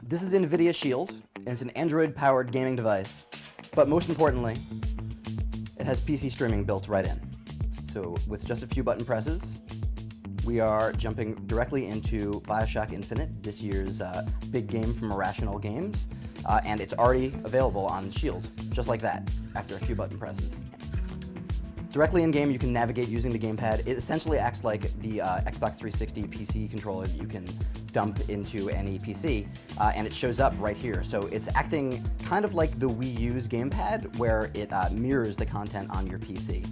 This is NVidia Shield, and it's an Android-powered gaming device, but most importantly, it has PC streaming built right in. So with just a few button presses, we are jumping directly into BioShock Infinite, this year's big game from Irrational Games, and it's already available on Shield, just like that, after a few button presses. Directly in-game, you can navigate using the gamepad. It essentially acts like the Xbox 360 PC controller that you can dump into any PC, and it shows up right here. So it's acting kind of like the Wii U's gamepad, where it mirrors the content on your PC.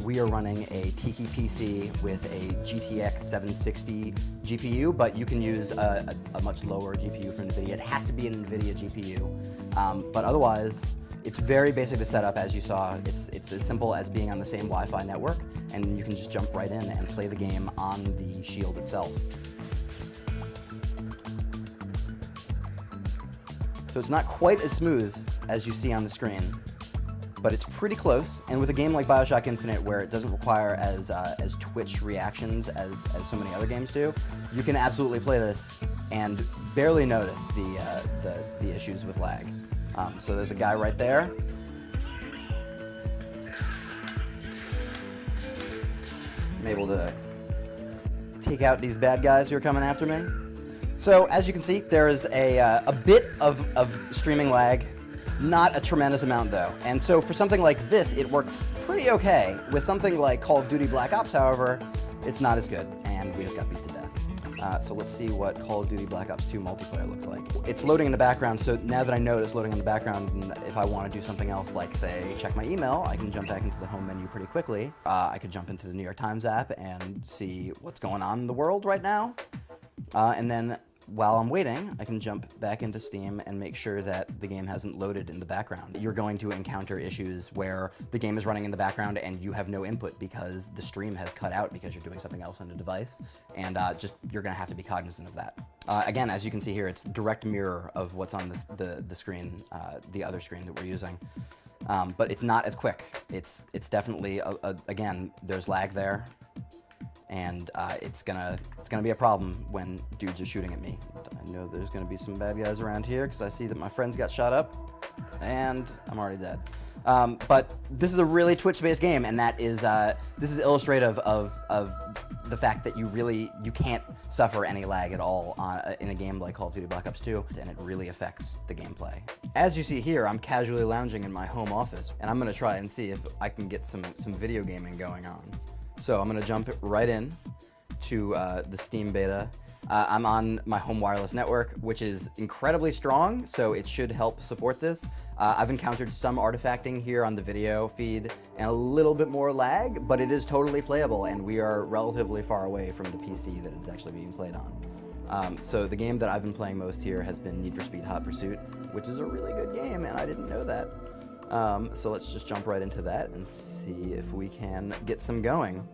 We are running a Tiki PC with a GTX 760 GPU, but you can use a much lower GPU from NVIDIA. It has to be an NVIDIA GPU, but otherwise, it's very basic to set up, as you saw. It's as simple as being on the same Wi-Fi network, and you can just jump right in and play the game on the Shield itself. So it's not quite as smooth as you see on the screen, but it's pretty close. And with a game like BioShock Infinite, where it doesn't require as twitch reactions as so many other games do, you can absolutely play this and barely notice the issues with lag. So there's a guy right there. I'm able to take out these bad guys who are coming after me. So as you can see, there is a bit of streaming lag, not a tremendous amount though. And so for something like this, it works pretty okay. With something like Call of Duty Black Ops, however, it's not as good, and we just got beat to death. So let's see what Call of Duty Black Ops 2 multiplayer looks like. It's loading in the background, so now that I know it's loading in the background, and if I want to do something else, like say check my email, I can jump back into the home menu pretty quickly. I could jump into the New York Times app and see what's going on in the world right now. And then while I'm waiting, I can jump back into Steam and make sure that the game hasn't loaded in the background. You're going to encounter issues where the game is running in the background and you have no input because the stream has cut out because you're doing something else on the device, and you're gonna have to be cognizant of that. Again, as you can see here, it's a direct mirror of what's on the screen, the other screen that we're using. But it's not as quick. It's definitely, again, there's lag there. And it's gonna be a problem when dudes are shooting at me. I know there's gonna be some bad guys around here because I see that my friends got shot up, and I'm already dead. But this is a really Twitch-based game, and this is illustrative of the fact that you can't suffer any lag at all in a game like Call of Duty Black Ops 2, and it really affects the gameplay. As you see here, I'm casually lounging in my home office, and I'm gonna try and see if I can get some video gaming going on. So I'm going to jump right in to the Steam beta. I'm on my home wireless network, which is incredibly strong, so it should help support this. I've encountered some artifacting here on the video feed and a little bit more lag, but it is totally playable, and we are relatively far away from the PC that it's actually being played on. So the game that I've been playing most here has been Need for Speed Hot Pursuit, which is a really good game, and I didn't know that. So let's just jump right into that and see if we can get some going.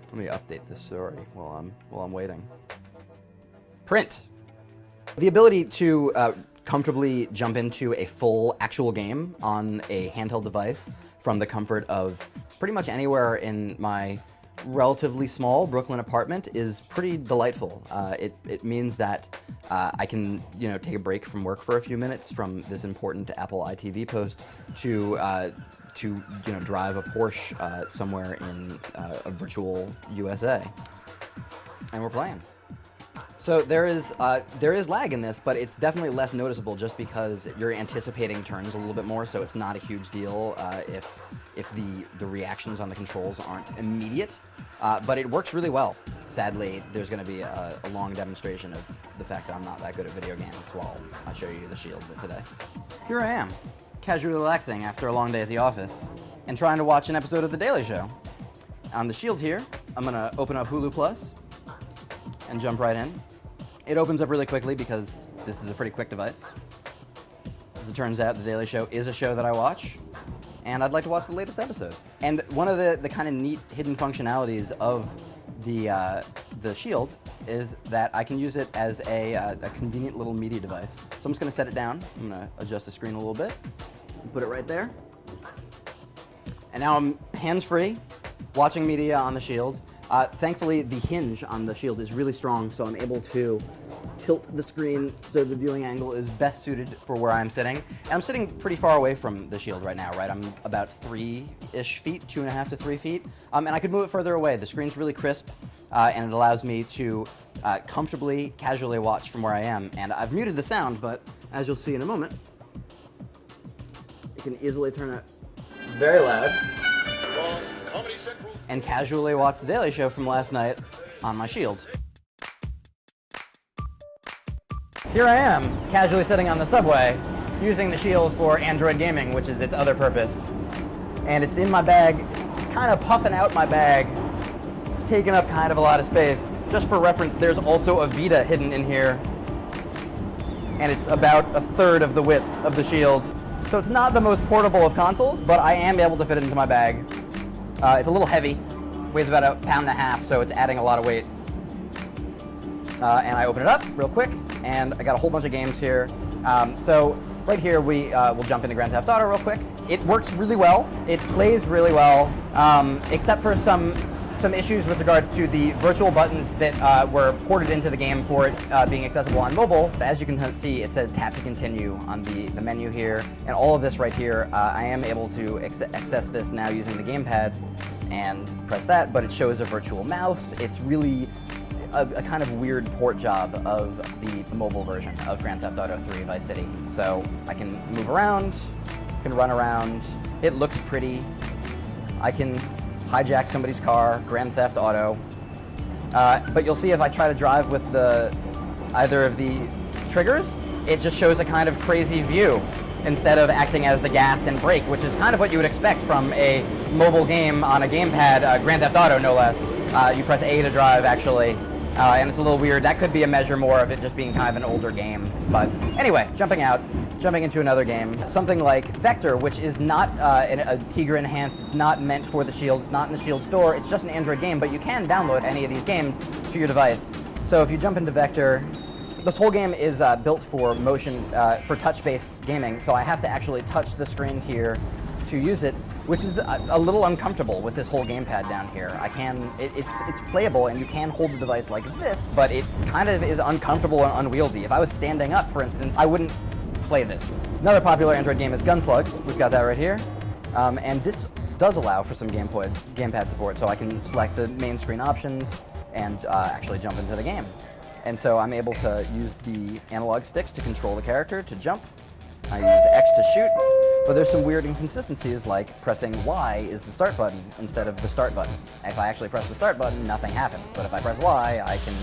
Let me update this story while I'm waiting. Print. The ability to comfortably jump into a full actual game on a handheld device from the comfort of pretty much anywhere in my relatively small Brooklyn apartment is pretty delightful. It means that I can take a break from work for a few minutes from this important Apple ITV post to drive a Porsche somewhere in a virtual USA, and we're playing. So there is lag in this, but it's definitely less noticeable just because you're anticipating turns a little bit more, so it's not a huge deal if the reactions on the controls aren't immediate. But it works really well. Sadly, there's going to be a long demonstration of the fact that I'm not that good at video games while I show you the Shield today. Here I am, casually relaxing after a long day at the office, and trying to watch an episode of The Daily Show. On the Shield here, I'm going to open up Hulu Plus and jump right in. It opens up really quickly because this is a pretty quick device. As it turns out, The Daily Show is a show that I watch, and I'd like to watch the latest episode. And one of the kind of neat hidden functionalities of the Shield is that I can use it as a convenient little media device. So I'm just going to set it down. I'm going to adjust the screen a little bit, put it right there. And now I'm hands-free, watching media on the Shield. Thankfully, the hinge on the Shield is really strong, so I'm able to tilt the screen so the viewing angle is best suited for where I'm sitting. And I'm sitting pretty far away from the Shield right now, right? I'm about 3-ish feet, 2.5 to 3 feet, and I could move it further away. The screen's really crisp, and it allows me to comfortably, casually watch from where I am. And I've muted the sound, but as you'll see in a moment, you can easily turn it very loud and casually watch The Daily Show from last night on my Shield. Here I am, casually sitting on the subway, using the Shield for Android gaming, which is its other purpose. And it's in my bag. It's kind of puffing out my bag. It's taking up kind of a lot of space. Just for reference, there's also a Vita hidden in here, and it's about 1/3 of the width of the Shield. So it's not the most portable of consoles, but I am able to fit it into my bag. It's a little heavy, weighs about 1.5 pounds, so it's adding a lot of weight. And I open it up real quick, and I got a whole bunch of games here. So right here, we'll jump into Grand Theft Auto real quick. It works really well. It plays really well, except for some issues with regards to the virtual buttons that were ported into the game for it being accessible on mobile. As you can see, it says tap to continue on the menu here, and all of this right here, I am able to access this now using the gamepad and press that, but it shows a virtual mouse. It's really a kind of weird port job of the mobile version of Grand Theft Auto 3 Vice City. So I can move around, can run around, it looks pretty. I can hijack somebody's car, Grand Theft Auto. But you'll see if I try to drive with either of the triggers, it just shows a kind of crazy view instead of acting as the gas and brake, which is kind of what you would expect from a mobile game on a gamepad, Grand Theft Auto no less. You press A to drive actually, and it's a little weird. That could be a measure more of it just being kind of an older game. But anyway, jumping into another game, something like Vector, which is not a Tegra enhanced, it's not meant for the Shield, it's not in the Shield store, it's just an Android game, but you can download any of these games to your device. So if you jump into Vector, this whole game is built for motion, for touch-based gaming, so I have to actually touch the screen here to use it, which is a little uncomfortable with this whole gamepad down here. It's playable and you can hold the device like this, but it kind of is uncomfortable and unwieldy. If I was standing up, for instance, I wouldn't play this. Another popular Android game is Gunslugs. We've got that right here. And this does allow for some gamepad support, so I can select the main screen options and actually jump into the game. And so I'm able to use the analog sticks to control the character to jump. I use X to shoot, but there's some weird inconsistencies like pressing Y is the start button instead of the start button. If I actually press the start button, nothing happens, but if I press Y, I can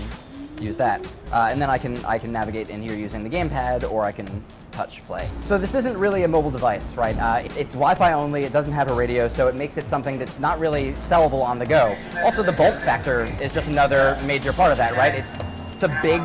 use that. And then I can navigate in here using the gamepad, or I can touch play. So this isn't really a mobile device, right? It's Wi-Fi only, it doesn't have a radio, so it makes it something that's not really sellable on the go. Also, the bulk factor is just another major part of that, right? It's a big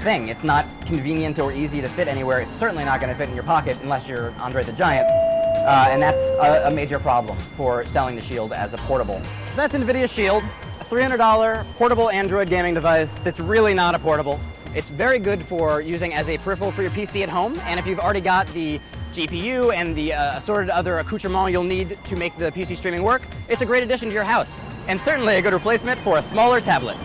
thing. It's not convenient or easy to fit anywhere. It's certainly not going to fit in your pocket unless you're Andre the Giant, and that's a major problem for selling the Shield as a portable. That's NVIDIA Shield, a $300 portable Android gaming device that's really not a portable. It's very good for using as a peripheral for your PC at home, and if you've already got the GPU and the assorted other accoutrements you'll need to make the PC streaming work, it's a great addition to your house, and certainly a good replacement for a smaller tablet.